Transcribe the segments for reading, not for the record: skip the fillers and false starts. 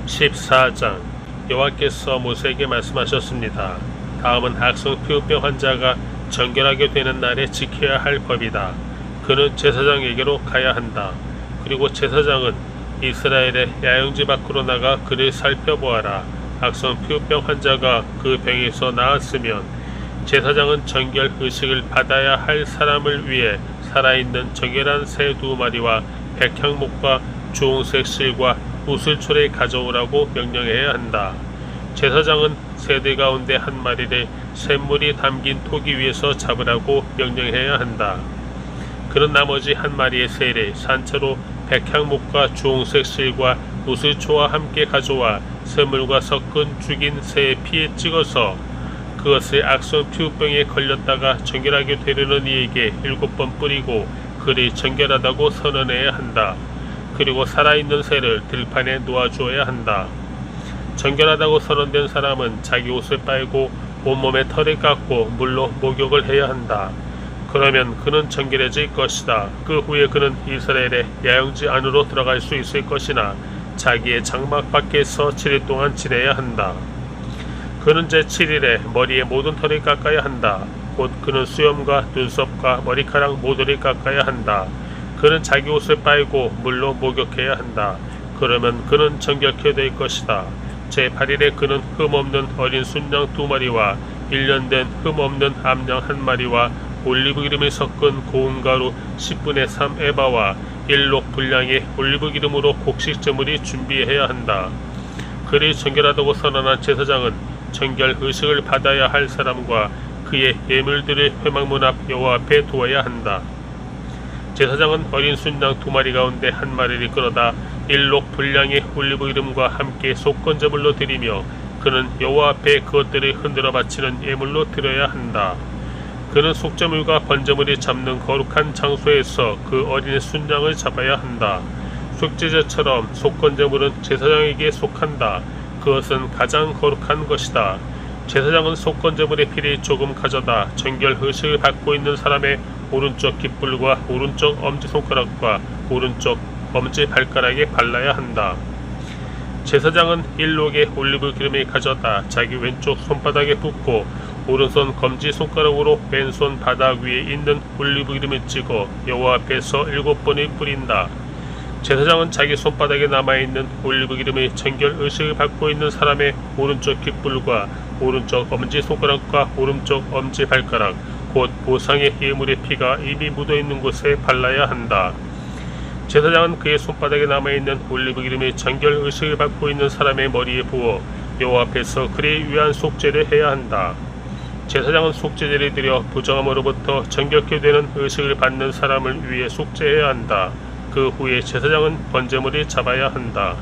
14장. 여호와께서 모세에게 말씀하셨습니다. 다음은 악성 피부병 환자가 정결하게 되는 날에 지켜야 할 법이다. 그는 제사장에게로 가야 한다. 그리고 제사장은 이스라엘의 야영지 밖으로 나가 그를 살펴보아라. 악성 피부병 환자가 그 병에서 나았으면 제사장은 정결 의식을 받아야 할 사람을 위해 살아있는 정결한 새 2마리와 백향목과 주홍색 실과 우슬초를 가져오라고 명령해야 한다. 제사장은 새들 가운데 1마리를 샘물이 담긴 토기 위에서 잡으라고 명령해야 한다. 그는 나머지 1마리의 새를 산채로 백향목과 주홍색 실과 우슬초와 함께 가져와 샘물과 섞은 죽인 새의 피에 찍어서 그것을 악성 피부병에 걸렸다가 정결하게 되려는 이에게 7번 뿌리고 그를 정결하다고 선언해야 한다. 그리고 살아있는 새를 들판에 놓아주어야 한다. 정결하다고 선언된 사람은 자기 옷을 빨고 온몸에 털을 깎고 물로 목욕을 해야 한다. 그러면 그는 정결해질 것이다. 그 후에 그는 이스라엘의 야영지 안으로 들어갈 수 있을 것이나 자기의 장막 밖에서 7일 동안 지내야 한다. 그는 제7일에 머리의 모든 털을 깎아야 한다. 곧 그는 수염과 눈썹과 머리카락 모두를 깎아야 한다. 그는 자기 옷을 빨고 물로 목욕해야 한다. 그러면 그는 정결케 될 것이다. 제8일에 그는 흠없는 어린 순양 2마리와 1년 된 흠없는 암양 1마리와 올리브 기름을 섞은 고운 가루 10분의 3 에바와 1록 분량의 올리브 기름으로 곡식 제물이 준비해야 한다. 그를 정결하다고 선언한 제사장은 정결 의식을 받아야 할 사람과 그의 예물들을 회막문 앞 여호와 앞에 두어야 한다. 제사장은 어린 순양 2마리 가운데 1마리를 끌어다 1록 분량의 올리브 기름과 함께 속건제물로 드리며 그는 여호와 앞에 그것들을 흔들어 바치는 예물로 드려야 한다. 그는 속죄물과 번제물이 잡는 거룩한 장소에서 그 어린 순양을 잡아야 한다. 속죄제처럼 속건제물은 제사장에게 속한다. 그것은 가장 거룩한 것이다. 제사장은 속건제물의 피를 조금 가져다 정결 의식을 받고 있는 사람의 오른쪽 깃불과 오른쪽 엄지손가락과 오른쪽 엄지발가락에 발라야 한다. 제사장은 1록의 올리브 기름을 가져다 자기 왼쪽 손바닥에 붓고 오른손 검지손가락으로 왼손 바닥 위에 있는 올리브 기름을 찍어 여호와 앞에서 7번을 뿌린다. 제사장은 자기 손바닥에 남아있는 올리브 기름의 정결 의식을 받고 있는 사람의 오른쪽 깃불과 오른쪽 엄지손가락과 오른쪽 엄지발가락 곧 보상의 예물의 피가 이미 묻어있는 곳에 발라야 한다. 제사장은 그의 손바닥에 남아있는 올리브 기름의 정결 의식을 받고 있는 사람의 머리에 부어 여호와 앞에서 그를 위한 속죄를 해야 한다. 제사장은 속죄제를 드려 부정함으로부터 정결케 되는 의식을 받는 사람을 위해 속죄해야 한다. 그 후에 제사장은 번제물을 잡아야 한다.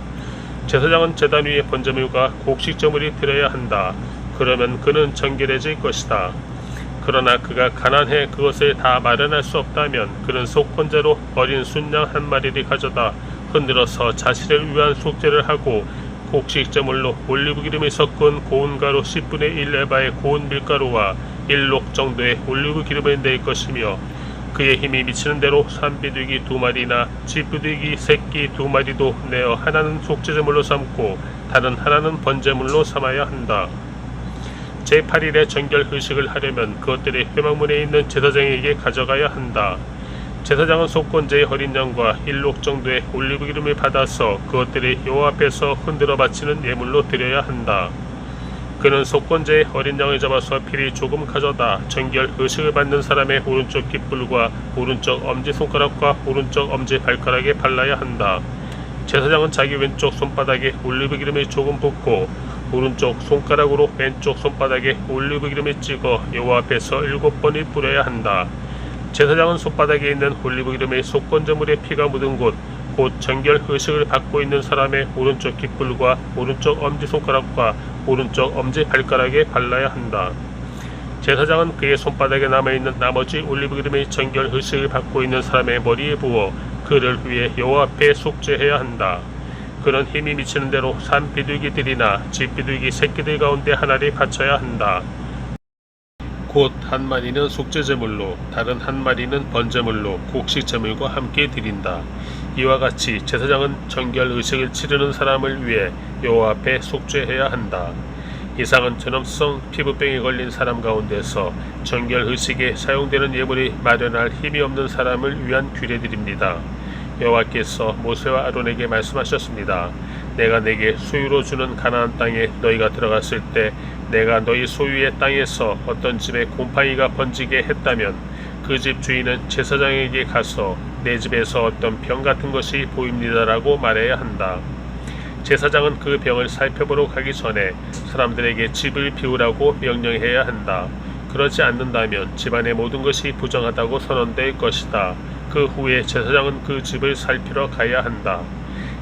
제사장은 제단 위에 번제물과 곡식제물이 드려야 한다. 그러면 그는 정결해질 것이다. 그러나 그가 가난해 그것을 다 마련할 수 없다면 그는 속건제로 어린 순양 1마리를 가져다 흔들어서 자신을 위한 속죄를 하고 곡식제물로 올리브 기름이 섞은 고운 가루 10분의 1 에바의 고운 밀가루와 1록 정도의 올리브 기름을 낼 것이며 그의 힘이 미치는 대로 산비둘기 2마리나 쥐비둘기 새끼 2마리도 내어 하나는 속죄제물로 삼고 다른 하나는 번제물로 삼아야 한다. 제8일에 정결 의식을 하려면 그것들이 회막문에 있는 제사장에게 가져가야 한다. 제사장은 속건제의 어린 양과 1록 정도의 올리브 기름을 받아서 그것들이 여호와 앞에서 흔들어 바치는 예물로 드려야 한다. 그는 속건제의 어린 양을 잡아서 피를 조금 가져다 정결 의식을 받는 사람의 오른쪽 깃불과 오른쪽 엄지손가락과 오른쪽 엄지발가락에 발라야 한다. 제사장은 자기 왼쪽 손바닥에 올리브 기름을 조금 붓고 오른쪽 손가락으로 왼쪽 손바닥에 올리브 기름을 찍어 여호와 앞에서 7번을 뿌려야 한다. 제사장은 손바닥에 있는 올리브 기름의 속건제물의 피가 묻은 곳, 곧 정결 의식을 받고 있는 사람의 오른쪽 깃불과 오른쪽 엄지손가락과 오른쪽 엄지발가락에 발라야 한다. 제사장은 그의 손바닥에 남아있는 나머지 올리브 기름의 정결 의식을 받고 있는 사람의 머리에 부어 그를 위해 여호와 앞에 속죄해야 한다. 그는 힘이 미치는 대로 산 비둘기들이나 집 비둘기 새끼들 가운데 하나를 바쳐야 한다. 곧 1마리는 속죄제물로 다른 1마리는 번제물로 곡식제물과 함께 드린다. 이와 같이 제사장은 정결 의식을 치르는 사람을 위해 여호와 앞에 속죄해야 한다. 이상은 전염성 피부병에 걸린 사람 가운데서 정결 의식에 사용되는 예물이 마련할 힘이 없는 사람을 위한 규례들입니다. 여호와께서 모세와 아론에게 말씀하셨습니다. 내가 내게 소유로 주는 가나안 땅에 너희가 들어갔을 때 내가 너희 소유의 땅에서 어떤 집에 곰팡이가 번지게 했다면 그 집 주인은 제사장에게 가서 내 집에서 어떤 병 같은 것이 보입니다라고 말해야 한다. 제사장은 그 병을 살펴보러 가기 전에 사람들에게 집을 비우라고 명령해야 한다. 그러지 않는다면 집안의 모든 것이 부정하다고 선언될 것이다. 그 후에 제사장은 그 집을 살피러 가야 한다.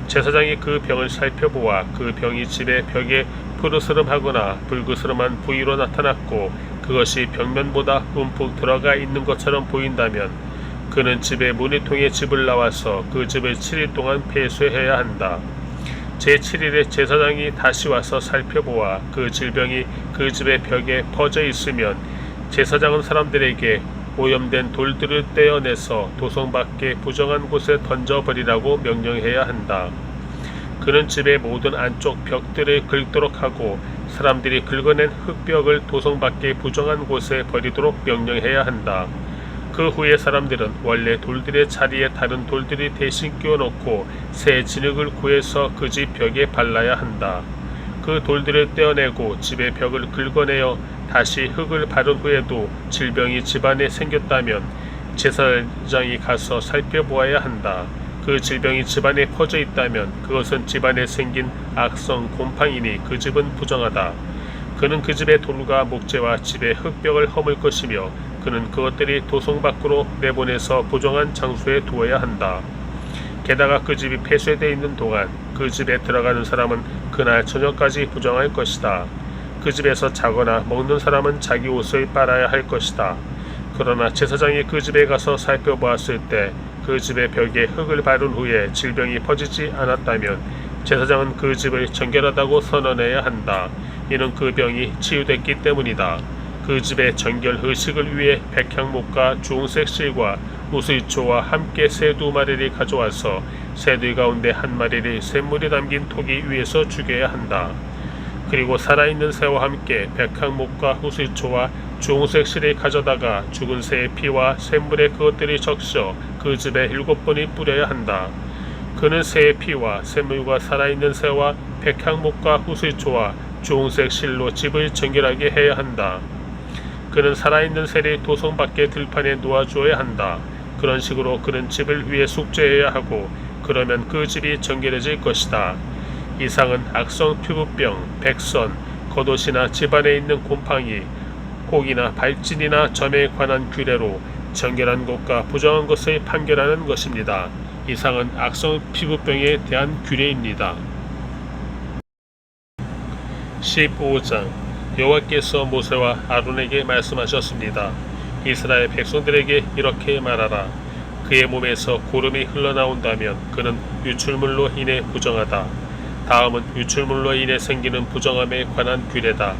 제사장이 그 병을 살펴보아 그 병이 집의 벽에 푸르스름하거나 불그스름한 부위로 나타났고 그것이 벽면보다 움푹 들어가 있는 것처럼 보인다면 그는 집의 문을 통해 집을 나와서 그 집을 7일 동안 폐쇄해야 한다. 제7일에 제사장이 다시 와서 살펴보아 그 질병이 그 집의 벽에 퍼져 있으면 제사장은 사람들에게 오염된 돌들을 떼어내서 도성 밖에 부정한 곳에 던져버리라고 명령해야 한다. 그는 집의 모든 안쪽 벽들을 긁도록 하고 사람들이 긁어낸 흙벽을 도성 밖에 부정한 곳에 버리도록 명령해야 한다. 그 후에 사람들은 원래 돌들의 자리에 다른 돌들이 대신 끼워놓고 새 진흙을 구해서 그 집 벽에 발라야 한다. 그 돌들을 떼어내고 집의 벽을 긁어내어 다시 흙을 바른 후에도 질병이 집안에 생겼다면 제사장이 가서 살펴보아야 한다. 그 질병이 집안에 퍼져 있다면 그것은 집안에 생긴 악성 곰팡이니 그 집은 부정하다. 그는 그 집의 돌과 목재와 집의 흙벽을 허물 것이며 그는 그것들이 도성 밖으로 내보내서 부정한 장소에 두어야 한다. 게다가 그 집이 폐쇄되어 있는 동안 그 집에 들어가는 사람은 그날 저녁까지 부정할 것이다. 그 집에서 자거나 먹는 사람은 자기 옷을 빨아야 할 것이다. 그러나 제사장이 그 집에 가서 살펴보았을 때 그 집의 벽에 흙을 바른 후에 질병이 퍼지지 않았다면 제사장은 그 집을 정결하다고 선언해야 한다. 이는 그 병이 치유됐기 때문이다. 그 집의 정결 의식을 위해 백향목과 주홍색 실과 우수이초와 함께 새 2마리를 가져와서 새들 가운데 1마리를 샘물이 담긴 토기 위에서 죽여야 한다. 그리고 살아있는 새와 함께 백향목과 우수이초와 주홍색 실을 가져다가 죽은 새의 피와 샘물에 그것들이 적셔 그 집에 7번이 뿌려야 한다. 그는 새의 피와 샘물과 살아있는 새와 백향목과 우수이초와 주홍색 실로 집을 정결하게 해야 한다. 그는 살아있는 새를 도성 밖의 들판에 놓아주어야 한다. 그런 식으로 그는 집을 위해 속죄해야 하고 그러면 그 집이 정결해질 것이다. 이상은 악성 피부병, 백선, 겉옷이나 집안에 있는 곰팡이, 혹이나 발진이나 점에 관한 규례로 정결한 것과 부정한 것을 판결하는 것입니다. 이상은 악성 피부병에 대한 규례입니다. 15장 여호와께서 모세와 아론에게 말씀하셨습니다. 이스라엘 백성들에게 이렇게 말하라. 그의 몸에서 고름이 흘러나온다면 그는 유출물로 인해 부정하다. 다음은 유출물로 인해 생기는 부정함에 관한 규례다.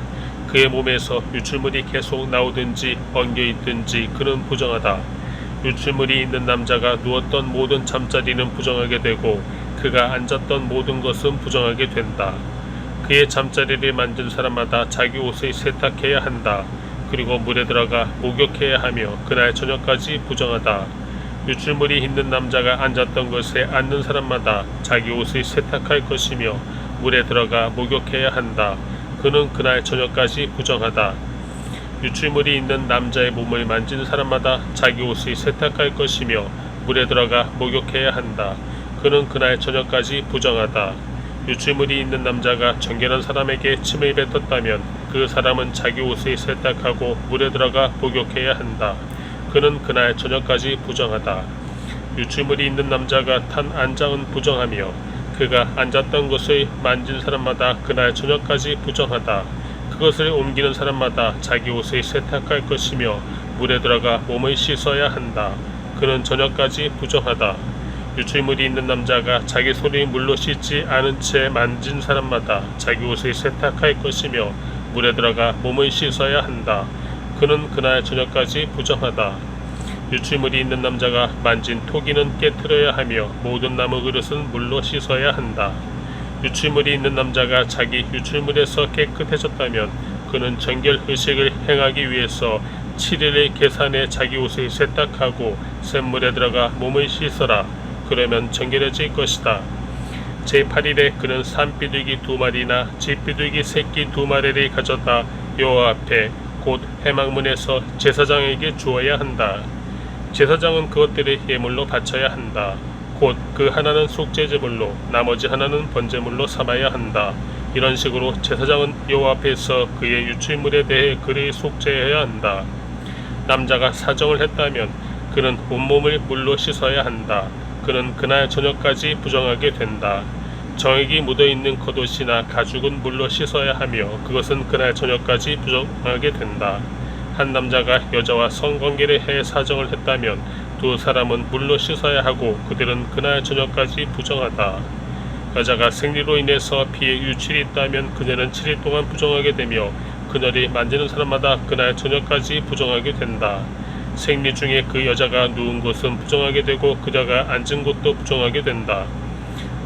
그의 몸에서 유출물이 계속 나오든지 엉겨있든지 그는 부정하다. 유출물이 있는 남자가 누웠던 모든 잠자리는 부정하게 되고 그가 앉았던 모든 것은 부정하게 된다. 그의 잠자리를 만진 사람마다 자기 옷을 세탁해야 한다. 그리고 물에 들어가 목욕해야 하며 그날 저녁까지 부정하다. 유출물이 있는 남자가 앉았던 것에 앉는 사람마다 자기 옷을 세탁할 것이며 물에 들어가 목욕해야 한다. 그는 그날 저녁까지 부정하다. 유출물이 있는 남자의 몸을 만진 사람마다 자기 옷을 세탁할 것이며 물에 들어가 목욕해야 한다. 그는 그날 저녁까지 부정하다. 유출물이 있는 남자가 정결한 사람에게 침을 뱉었다면 그 사람은 자기 옷을 세탁하고 물에 들어가 목욕해야 한다. 그는 그날 저녁까지 부정하다. 유출물이 있는 남자가 탄 안장은 부정하며 그가 앉았던 것을 만진 사람마다 그날 저녁까지 부정하다. 그것을 옮기는 사람마다 자기 옷을 세탁할 것이며 물에 들어가 몸을 씻어야 한다. 그는 저녁까지 부정하다. 유출물이 있는 남자가 자기 손을 물로 씻지 않은 채 만진 사람마다 자기 옷을 세탁할 것이며 물에 들어가 몸을 씻어야 한다. 그는 그날 저녁까지 부정하다. 유출물이 있는 남자가 만진 토기는 깨트려야 하며 모든 나무 그릇은 물로 씻어야 한다. 유출물이 있는 남자가 자기 유출물에서 깨끗해졌다면 그는 정결 의식을 행하기 위해서 7일의 계산에 자기 옷을 세탁하고 샘물에 들어가 몸을 씻어라. 그러면 정결해질 것이다. 제8일에 그는 산비둘기 2마리나 쥐비둘기 새끼 2마리를 가져다 여호와 앞에 곧 회막문에서 제사장에게 주어야 한다. 제사장은 그것들을 예물로 바쳐야 한다. 곧 그 하나는 속죄제물로 나머지 하나는 번제물로 삼아야 한다. 이런 식으로 제사장은 여호와 앞에서 그의 유출물에 대해 그를 속죄해야 한다. 남자가 사정을 했다면 그는 온몸을 물로 씻어야 한다. 그는 그날 저녁까지 부정하게 된다. 정액이 묻어있는 겉옷이나 가죽은 물로 씻어야 하며 그것은 그날 저녁까지 부정하게 된다. 한 남자가 여자와 성관계를 해 사정을 했다면 두 사람은 물로 씻어야 하고 그들은 그날 저녁까지 부정하다. 여자가 생리로 인해서 피에 유출이 있다면 그녀는 7일 동안 부정하게 되며 그녀를 만지는 사람마다 그날 저녁까지 부정하게 된다. 생리 중에 그 여자가 누운 곳은 부정하게 되고 그녀가 앉은 곳도 부정하게 된다.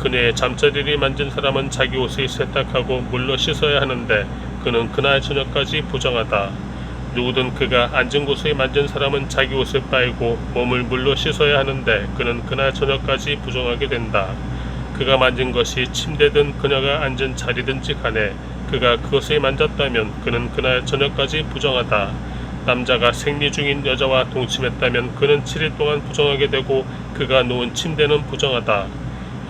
그녀의 잠자리를 만진 사람은 자기 옷을 세탁하고 물로 씻어야 하는데 그는 그날 저녁까지 부정하다. 누구든 그가 앉은 곳을 만진 사람은 자기 옷을 빨고 몸을 물로 씻어야 하는데 그는 그날 저녁까지 부정하게 된다. 그가 만진 것이 침대든 그녀가 앉은 자리든지 간에 그가 그것을 만졌다면 그는 그날 저녁까지 부정하다. 남자가 생리 중인 여자와 동침했다면 그는 7일 동안 부정하게 되고 그가 누운 침대는 부정하다.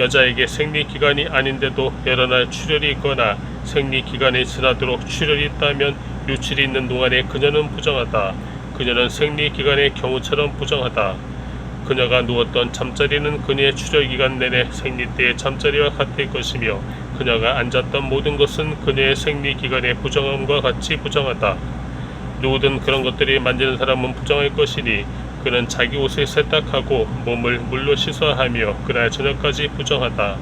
여자에게 생리 기간이 아닌데도 여러 날 출혈이 있거나 생리 기간이 지나도록 출혈이 있다면 유출이 있는 동안에 그녀는 부정하다. 그녀는 생리 기간의 경우처럼 부정하다. 그녀가 누웠던 잠자리는 그녀의 출혈 기간 내내 생리 때의 잠자리와 같을 것이며 그녀가 앉았던 모든 것은 그녀의 생리 기간의 부정함과 같이 부정하다. 누구든 그런 것들이 만지는 사람은 부정할 것이니 그는 자기 옷을 세탁하고 몸을 물로 씻어야 하며 그날 저녁까지 부정하다.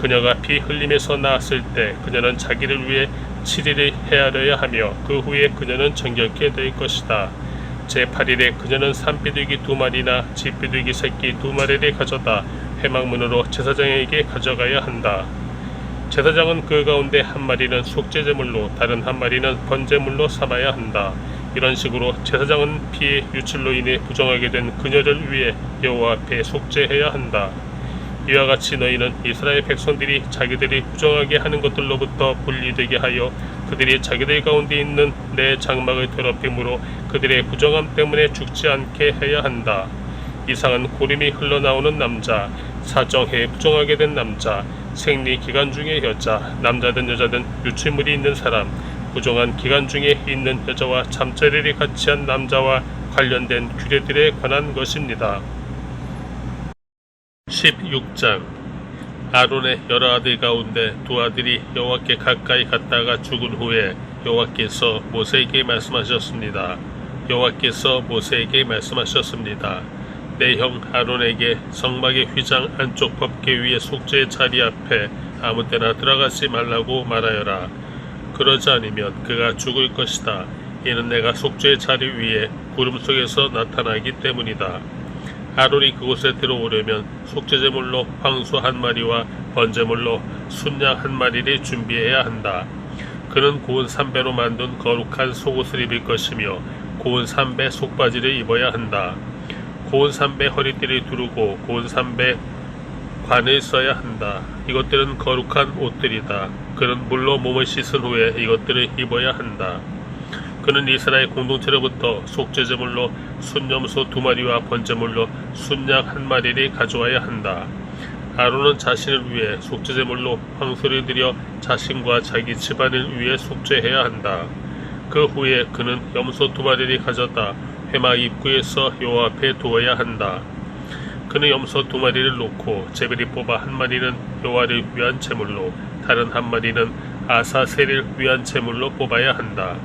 그녀가 피 흘림에서 나았을 때 그녀는 자기를 위해 7일을 헤아려야 하며 그 후에 그녀는 정결케 될 것이다. 제8일에 그녀는 산비둘기 2마리나 쥐비둘기 새끼 2마리를 가져다 회막문으로 제사장에게 가져가야 한다. 제사장은 그 가운데 한 마리는 속죄제물로 다른 한 마리는 번제물로 삼아야 한다. 이런 식으로 제사장은 피의 유출로 인해 부정하게 된 그녀를 위해 여호와 앞에 속죄해야 한다. 이와 같이 너희는 이스라엘 백성들이 자기들이 부정하게 하는 것들로부터 분리되게 하여 그들이 자기들 가운데 있는 내 장막을 더럽힘으로 그들의 부정함 때문에 죽지 않게 해야 한다. 이상은 고림이 흘러나오는 남자, 사정해 부정하게 된 남자, 생리 기간 중의 여자, 남자든 여자든 유출물이 있는 사람, 부정한 기간 중에 있는 여자와 잠자리를 같이 한 남자와 관련된 규례들에 관한 것입니다. 16장 아론의 여러 아들 가운데 두 아들이 여호와께 가까이 갔다가 죽은 후에 여호와께서 모세에게 말씀하셨습니다. 여호와께서 모세에게 말씀하셨습니다. 내 형 아론에게 성막의 휘장 안쪽 법궤 위에 속죄의 자리 앞에 아무 때나 들어가지 말라고 말하여라. 그러지 않으면 그가 죽을 것이다. 이는 내가 속죄의 자리 위에 구름 속에서 나타나기 때문이다. 아론이 그곳에 들어오려면 속죄제물로 황소 한 마리와 번제물로 순양 한 마리를 준비해야 한다. 그는 고운 삼배로 만든 거룩한 속옷을 입을 것이며 고운 삼배 속바지를 입어야 한다. 고운 삼배 허리띠를 두르고 고운 삼배 관을 써야 한다. 이것들은 거룩한 옷들이다. 그는 물로 몸을 씻은 후에 이것들을 입어야 한다. 그는 이스라엘 공동체로부터 속죄제물로 순염소 2마리와 번제물로 순양 1마리를 가져와야 한다. 아론은 자신을 위해 속죄제물로 황소를 드려 자신과 자기 집안을 위해 속죄해야 한다. 그 후에 그는 염소 2마리를 가져다 회막 입구에서 여호와 앞에 두어야 한다. 그는 염소 2마리를 놓고 제비를 뽑아 1마리는 여호와를 위한 제물로 다른 1마리는 아사셀을 위한 제물로 뽑아야 한다.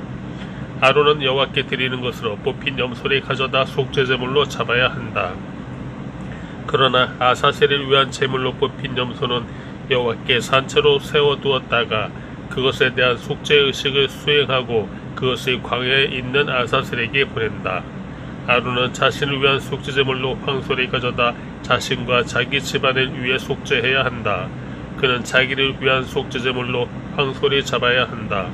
아론은 여호와께 드리는 것으로 뽑힌 염소를 가져다 속죄제물로 잡아야 한다. 그러나 아사셀을 위한 제물로 뽑힌 염소는 여호와께 산채로 세워두었다가 그것에 대한 속죄의식을 수행하고 그것을 광야에 있는 아사셀에게 보낸다. 아론은 자신을 위한 속죄제물로 황소를 가져다 자신과 자기 집안을 위해 속죄해야 한다. 그는 자기를 위한 속죄제물로 황소를 잡아야 한다.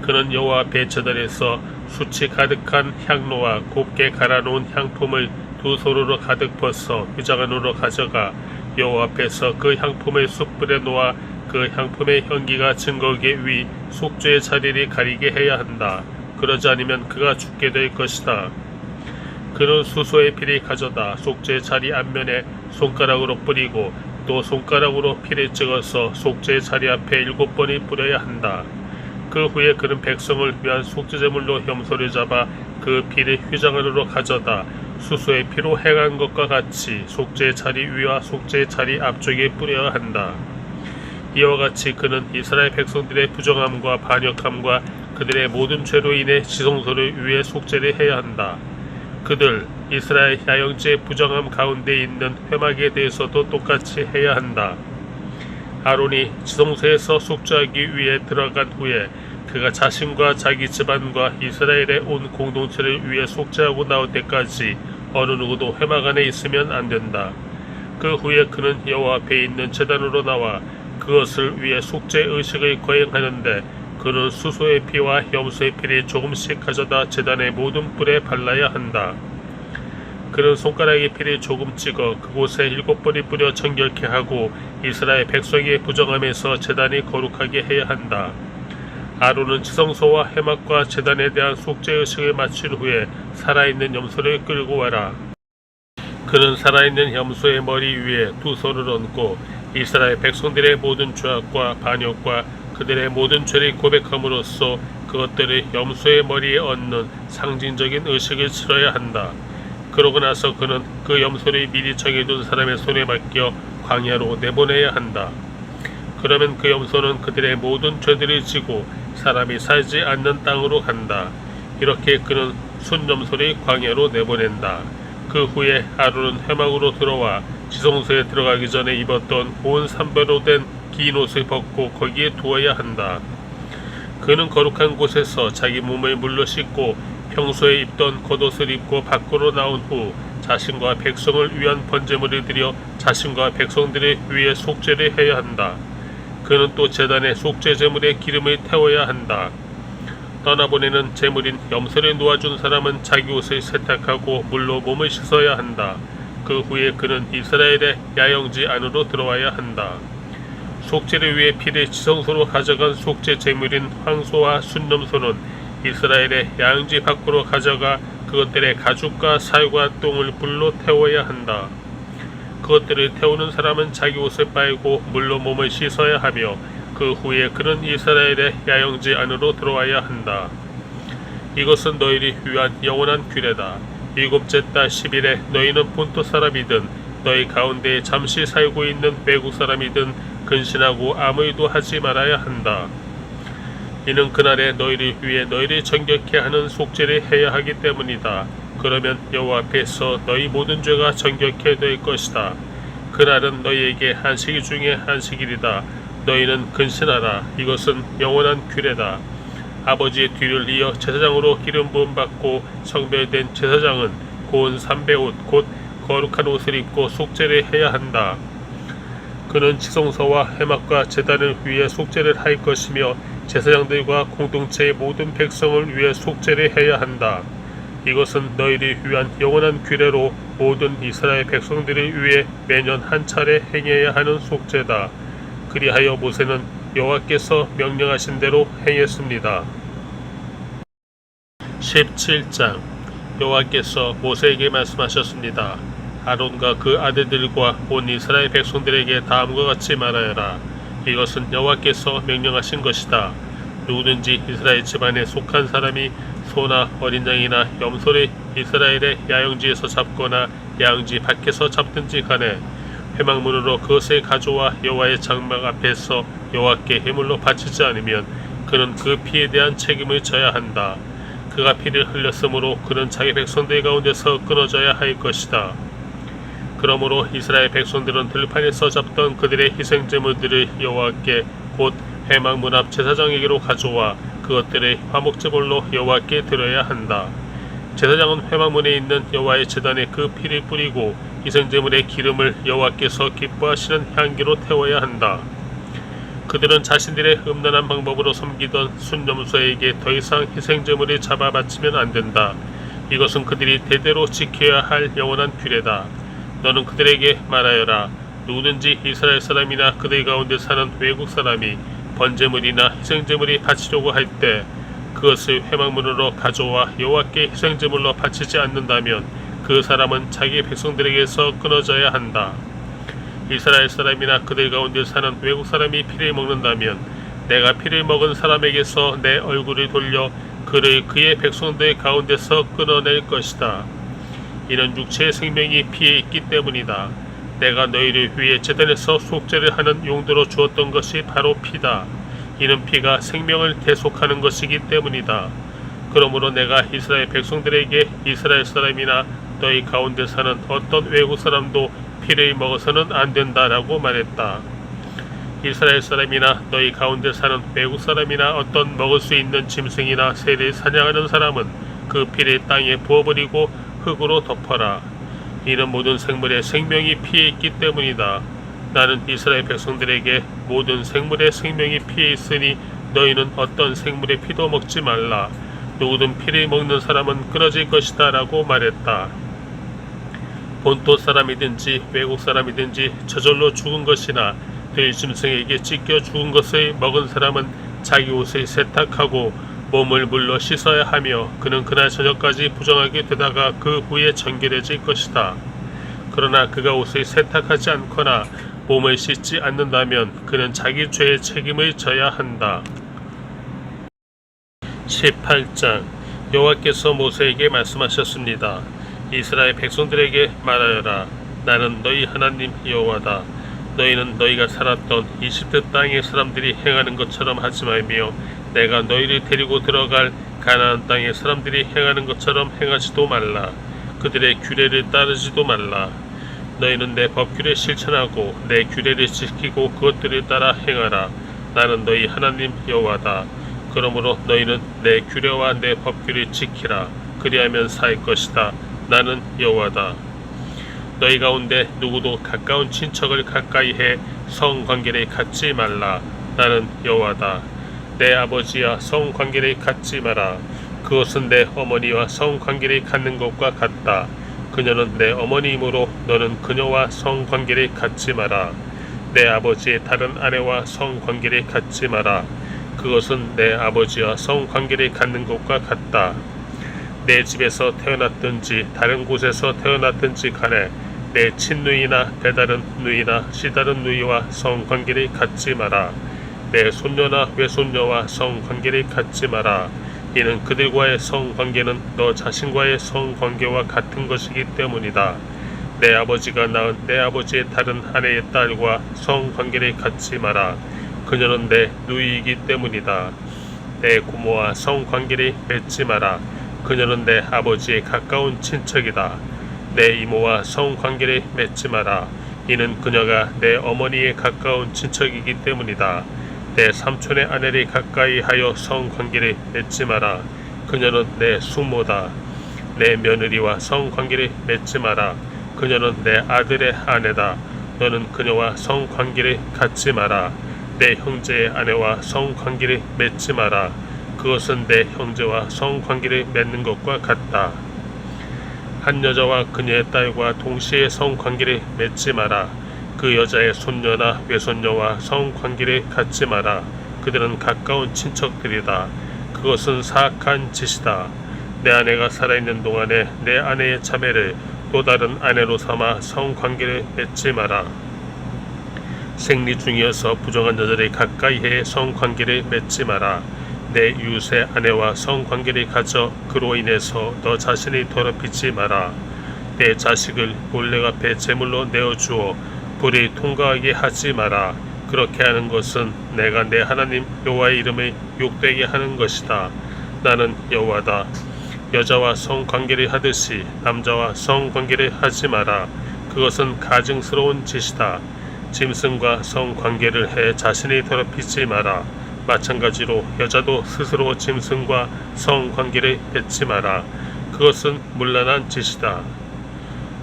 그는 여호와 앞에 제단에서 숯이 가득한 향로와 곱게 갈아놓은 향품을 2소루로 가득 벗어 휘장 안으로 가져가 여호와 앞에서 그 향품을 숯불에 놓아 그 향품의 향기가 증거하게 위 속죄의 자리를 가리게 해야 한다. 그러지 않으면 그가 죽게 될 것이다. 그는 수소의 피를 가져다 속죄의 자리 앞면에 손가락으로 뿌리고 또 손가락으로 피를 찍어서 속죄의 자리 앞에 7번을 뿌려야 한다. 그 후에 그는 백성을 위한 속죄제물로 염소를 잡아 그 피를 휘장 안으로 가져다 수소의 피로 행한 것과 같이 속죄의 자리 위와 속죄의 자리 앞쪽에 뿌려야 한다. 이와 같이 그는 이스라엘 백성들의 부정함과 반역함과 그들의 모든 죄로 인해 지성소를 위해 속죄를 해야 한다. 그들 이스라엘 야영지의 부정함 가운데 있는 회막에 대해서도 똑같이 해야 한다. 아론이 지성소에서 속죄하기 위해 들어간 후에 그가 자신과 자기 집안과 이스라엘의 온 공동체를 위해 속죄하고 나올 때까지 어느 누구도 회막 안에 있으면 안 된다. 그 후에 그는 여호와 앞에 있는 제단으로 나와 그것을 위해 속죄 의식을 거행하는데 그는 수소의 피와 염소의 피를 조금씩 가져다 제단의 모든 뿔에 발라야 한다. 그는 손가락의 피를 조금 찍어 그곳에 7번이 뿌려 정결케 하고 이스라엘 백성의 부정함에서 제단이 거룩하게 해야 한다. 아론은 지성소와 회막과 제단에 대한 속죄의식을 마친 후에 살아있는 염소를 끌고 와라. 그는 살아있는 염소의 머리 위에 2손을 얹고 이스라엘 백성들의 모든 죄악과 반역과 그들의 모든 죄를 고백함으로써 그것들을 염소의 머리에 얹는 상징적인 의식을 치러야 한다. 그러고 나서 그는 그 염소를 미리 정해둔 사람의 손에 맡겨 광야로 내보내야 한다. 그러면 그 염소는 그들의 모든 죄들을 지고 사람이 살지 않는 땅으로 간다. 이렇게 그는 순염소를 광야로 내보낸다. 그 후에 아론은 회막으로 들어와 지성소에 들어가기 전에 입었던 온 삼배로 된 긴 옷을 벗고 거기에 두어야 한다. 그는 거룩한 곳에서 자기 몸을 물로 씻고 평소에 입던 겉옷을 입고 밖으로 나온 후 자신과 백성을 위한 번제물을 드려 자신과 백성들을 위해 속죄를 해야 한다. 그는 또 제단에 속죄제물의 기름을 태워야 한다. 떠나보내는 제물인 염소를 놓아준 사람은 자기 옷을 세탁하고 물로 몸을 씻어야 한다. 그 후에 그는 이스라엘의 야영지 안으로 들어와야 한다. 속죄를 위해 피를 지성소로 가져간 속죄 제물인 황소와 순염소는 이스라엘의 야영지 밖으로 가져가 그것들의 가죽과 살과 똥을 불로 태워야 한다. 그것들을 태우는 사람은 자기 옷을 빨고 물로 몸을 씻어야 하며 그 후에 그는 이스라엘의 야영지 안으로 들어와야 한다. 이것은 너희를 위한 영원한 규례다. 7째 달 10일에 너희는 본토 사람이든 너희 가운데에 잠시 살고 있는 외국 사람이든 근신하고 아무 일도 하지 말아야 한다. 이는 그날에 너희를 위해 너희를 정결케 하는 속죄를 해야 하기 때문이다. 그러면 여호와 앞에서 너희 모든 죄가 정결케 될 것이다. 그날은 너희에게 안식 중에 안식일이다. 너희는 근신하라. 이것은 영원한 규례다. 아버지의 뒤를 이어 제사장으로 기름 부음 받고 성별된 제사장은 고운 삼배옷 곧 거룩한 옷을 입고 속죄를 해야 한다. 그는 지성소와 회막과 제단을 위해 속죄를 할 것이며 제사장들과 공동체의 모든 백성을 위해 속죄를 해야 한다. 이것은 너희를 위한 영원한 규례로 모든 이스라엘 백성들을 위해 매년 한 차례 행해야 하는 속죄다. 그리하여 모세는 여호와께서 명령하신 대로 행했습니다. 17장 여호와께서 모세에게 말씀하셨습니다. 아론과 그 아들들과 온 이스라엘 백성들에게 다음과 같이 말하여라. 이것은 여호와께서 명령하신 것이다. 누구든지 이스라엘 집안에 속한 사람이 소나 어린 양이나 염소를 이스라엘의 야영지에서 잡거나 야영지 밖에서 잡든지 간에 회막문으로 그것을 가져와 여호와의 장막 앞에서 여호와께 제물로 바치지 않으면 그는 그 피에 대한 책임을 져야 한다. 그가 피를 흘렸으므로 그는 자기 백성들 가운데서 끊어져야 할 것이다. 그러므로 이스라엘 백성들은 들판에서 잡던 그들의 희생제물들을 여호와께 곧 회막문 앞 제사장에게로 가져와 그것들을 화목제물로 여호와께 드려야 한다. 제사장은 회막문에 있는 여호와의 제단에 그 피를 뿌리고 희생제물의 기름을 여호와께서 기뻐하시는 향기로 태워야 한다. 그들은 자신들의 음란한 방법으로 섬기던 순념소에게 더 이상 희생제물을 잡아 바치면 안 된다. 이것은 그들이 대대로 지켜야 할 영원한 규례다. 너는 그들에게 말하여라. 누구든지 이스라엘 사람이나 그들 가운데 사는 외국 사람이 번제물이나 희생제물이 바치려고 할 때 그것을 회막문으로 가져와 여호와께 희생제물로 바치지 않는다면 그 사람은 자기 백성들에게서 끊어져야 한다. 이스라엘 사람이나 그들 가운데 사는 외국 사람이 피를 먹는다면 내가 피를 먹은 사람에게서 내 얼굴을 돌려 그를 그의 백성들 가운데서 끊어낼 것이다. 이는 육체의 생명이 피에 있기 때문이다. 내가 너희를 위해 제단에서 속죄를 하는 용도로 주었던 것이 바로 피다. 이는 피가 생명을 대속하는 것이기 때문이다. 그러므로 내가 이스라엘 백성들에게 이스라엘 사람이나 너희 가운데 사는 어떤 외국 사람도 피를 먹어서는 안 된다라고 말했다. 이스라엘 사람이나 너희 가운데 사는 외국 사람이나 어떤 먹을 수 있는 짐승이나 새를 사냥하는 사람은 그 피를 땅에 부어버리고 흙으로 덮어라. 이는 모든 생물의 생명이 피에 있기 때문이다. 나는 이스라엘 백성들에게 모든 생물의 생명이 피에 있으니 너희는 어떤 생물의 피도 먹지 말라. 누구든 피를 먹는 사람은 끊어질 것이다 라고 말했다. 본토 사람이든지 외국 사람이든지 저절로 죽은 것이나 들짐승에게 찢겨 죽은 것을 먹은 사람은 자기 옷을 세탁하고 몸을 물로 씻어야 하며 그는 그날 저녁까지 부정하게 되다가 그 후에 정결해질 것이다. 그러나 그가 옷을 세탁하지 않거나 몸을 씻지 않는다면 그는 자기 죄의 책임을 져야 한다. 18장 여호와께서 모세에게 말씀하셨습니다. 이스라엘 백성들에게 말하여라. 나는 너희 하나님 여호와다. 너희는 너희가 살았던 이집트 땅의 사람들이 행하는 것처럼 하지 말며 내가 너희를 데리고 들어갈 가나안 땅의 사람들이 행하는 것처럼 행하지도 말라. 그들의 규례를 따르지도 말라. 너희는 내 법규를 실천하고 내 규례를 지키고 그것들을 따라 행하라. 나는 너희 하나님 여호와다. 그러므로 너희는 내 규례와 내 법규를 지키라. 그리하면 살 것이다. 나는 여호와다. 너희 가운데 누구도 가까운 친척을 가까이 해 성관계를 갖지 말라. 나는 여호와다. 내 아버지와 성관계를 갖지 마라. 그것은 내 어머니와 성관계를 갖는 것과 같다. 그녀는 내 어머니이므로 너는 그녀와 성관계를 갖지 마라. 내 아버지의 다른 아내와 성관계를 갖지 마라. 그것은 내 아버지와 성관계를 갖는 것과 같다. 내 집에서 태어났든지 다른 곳에서 태어났든지 간에 내 친누이나 배다른 누이나 시다른 누이와 성관계를 갖지 마라. 내 손녀나 외손녀와 성관계를 갖지 마라. 이는 그들과의 성관계는 너 자신과의 성관계와 같은 것이기 때문이다. 내 아버지가 낳은 내 아버지의 다른 아내의 딸과 성관계를 갖지 마라. 그녀는 내 누이이기 때문이다. 내 고모와 성관계를 맺지 마라. 그녀는 내 아버지의 가까운 친척이다. 내 이모와 성관계를 맺지 마라. 이는 그녀가 내 어머니의 가까운 친척이기 때문이다. 내 삼촌의 아내를 가까이 하여 성관계를 맺지 마라. 그녀는 내 숙모다. 내 며느리와 성관계를 맺지 마라. 그녀는 내 아들의 아내다. 너는 그녀와 성관계를 갖지 마라. 내 형제의 아내와 성관계를 맺지 마라. 그것은 내 형제와 성관계를 맺는 것과 같다. 한 여자와 그녀의 딸과 동시에 성관계를 맺지 마라. 그 여자의 손녀나 외손녀와 성관계를 갖지 마라. 그들은 가까운 친척들이다. 그것은 사악한 짓이다. 내 아내가 살아있는 동안에 내 아내의 자매를 또 다른 아내로 삼아 성관계를 맺지 마라. 생리 중이어서 부정한 여자를 가까이 해 성관계를 맺지 마라. 내 이웃의 아내와 성관계를 가져 그로 인해서 너 자신을 더럽히지 마라. 내 자식을 몰래 앞에 제물로 내어주어 불이 통과하게 하지 마라. 그렇게 하는 것은 내가 내 하나님 여호와의 이름을 욕되게 하는 것이다. 나는 여호와다. 여자와 성관계를 하듯이 남자와 성관계를 하지 마라. 그것은 가증스러운 짓이다. 짐승과 성관계를 해 자신이 더럽히지 마라. 마찬가지로 여자도 스스로 짐승과 성관계를 맺지 마라. 그것은 문란한 짓이다.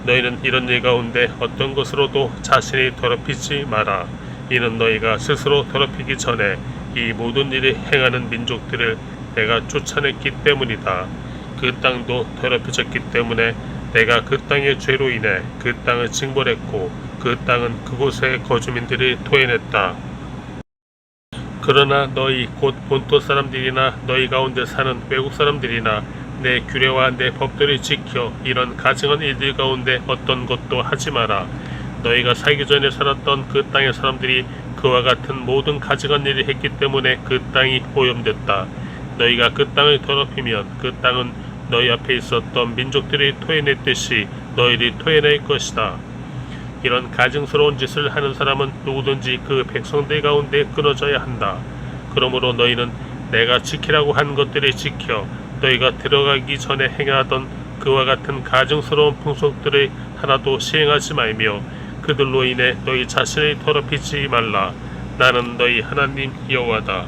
너희는 이런 일 가운데 어떤 것으로도 자신이 더럽히지 마라. 이는 너희가 스스로 더럽히기 전에 이 모든 일을 행하는 민족들을 내가 쫓아냈기 때문이다. 그 땅도 더럽혀졌기 때문에 내가 그 땅의 죄로 인해 그 땅을 징벌했고 그 땅은 그곳의 거주민들을 토해냈다. 그러나 너희 곧 본토 사람들이나 너희 가운데 사는 외국 사람들이나 내 규례와 내 법들을 지켜 이런 가증한 일들 가운데 어떤 것도 하지 마라. 너희가 살기 전에 살았던 그 땅의 사람들이 그와 같은 모든 가증한 일을 했기 때문에 그 땅이 오염됐다. 너희가 그 땅을 더럽히면 그 땅은 너희 앞에 있었던 민족들을 토해냈듯이 너희를 토해낼 것이다. 이런 가증스러운 짓을 하는 사람은 누구든지 그 백성들 가운데 끊어져야 한다. 그러므로 너희는 내가 지키라고 한 것들을 지켜 너희가 들어가기 전에 행하던 그와 같은 가증스러운 풍속들을 하나도 시행하지 말며 그들로 인해 너희 자신을 더럽히지 말라. 나는 너희 하나님 여호와다.